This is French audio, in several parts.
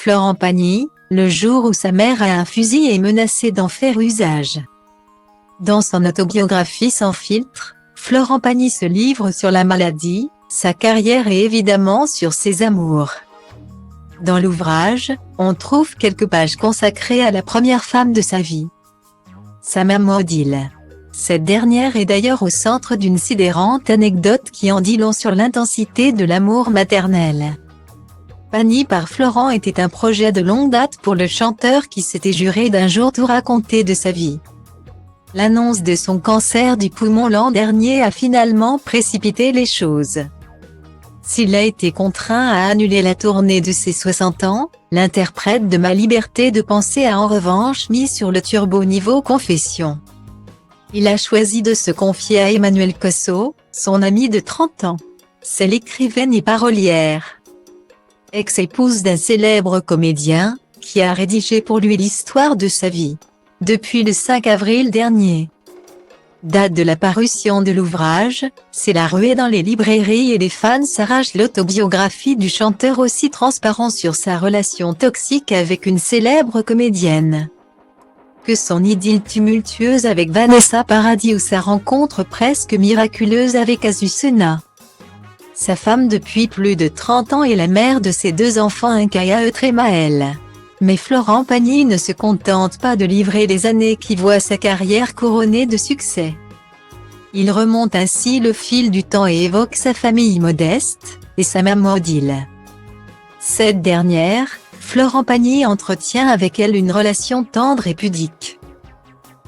Florent Pagny, le jour où sa mère a un fusil et est menacée d'en faire usage. Dans son autobiographie Sans filtre, Florent Pagny se livre sur la maladie, sa carrière et évidemment sur ses amours. Dans l'ouvrage, on trouve quelques pages consacrées à la première femme de sa vie, sa maman Odile. Cette dernière est d'ailleurs au centre d'une sidérante anecdote qui en dit long sur l'intensité de l'amour maternel. Pagny par Florent était un projet de longue date pour le chanteur qui s'était juré d'un jour tout raconter de sa vie. L'annonce de son cancer du poumon l'an dernier a finalement précipité les choses. S'il a été contraint à annuler la tournée de ses 60 ans, l'interprète de Ma liberté de penser a en revanche mis sur le turbo niveau confession. Il a choisi de se confier à Emmanuelle Cosso, son amie de 30 ans. C'est l'écrivaine et parolière, ex-épouse d'un célèbre comédien, qui a rédigé pour lui l'histoire de sa vie. Depuis le 5 avril dernier, date de la parution de l'ouvrage, c'est la ruée dans les librairies et les fans s'arrachent l'autobiographie du chanteur aussi transparent sur sa relation toxique avec une célèbre comédienne que son idylle tumultueuse avec Vanessa Paradis ou sa rencontre presque miraculeuse avec Azucena, sa femme depuis plus de 30 ans et la mère de ses 2 enfants Kaya et Maël. Mais Florent Pagny ne se contente pas de livrer les années qui voient sa carrière couronnée de succès. Il remonte ainsi le fil du temps et évoque sa famille modeste, et sa maman Odile. Cette dernière, Florent Pagny entretient avec elle une relation tendre et pudique.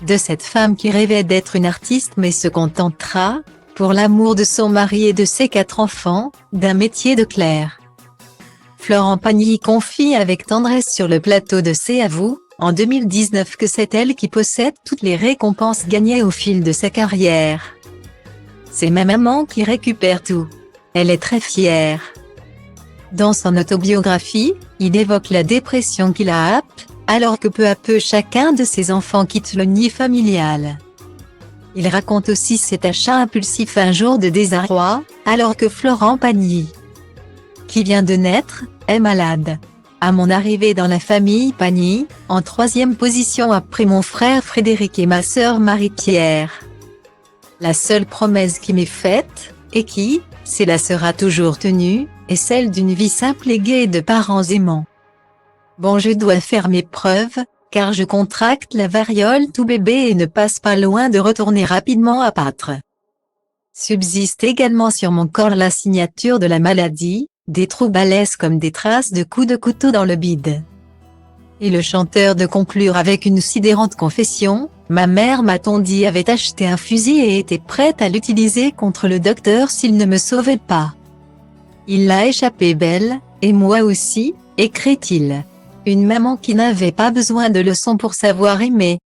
De cette femme qui rêvait d'être une artiste mais se contentera, pour l'amour de son mari et de ses 4 enfants, d'un métier de clerc. Florent Pagny confie avec tendresse sur le plateau de C'est à vous, en 2019 que c'est elle qui possède toutes les récompenses gagnées au fil de sa carrière. C'est ma maman qui récupère tout. Elle est très fière. Dans son autobiographie, il évoque la dépression qui la happe, alors que peu à peu chacun de ses enfants quitte le nid familial. Il raconte aussi cet achat impulsif un jour de désarroi, alors que Florent Pagny, qui vient de naître, est malade. À mon arrivée dans la famille Pagny, en 3e position après mon frère Frédéric et ma sœur Marie-Pierre. La seule promesse qui m'est faite, et qui, cela sera toujours tenue, est celle d'une vie simple et gaie et de parents aimants. Bon, je dois faire mes preuves, car je contracte la variole tout bébé et ne passe pas loin de retourner rapidement à Pâtres. Subsiste également sur mon corps la signature de la maladie, des trous balèzes comme des traces de coups de couteau dans le bide. Et le chanteur de conclure avec une sidérante confession, ma mère m'a-t-on dit avait acheté un fusil et était prête à l'utiliser contre le docteur s'il ne me sauvait pas. Il l'a échappé belle, et moi aussi, écrit-il. Une maman qui n'avait pas besoin de leçons pour savoir aimer.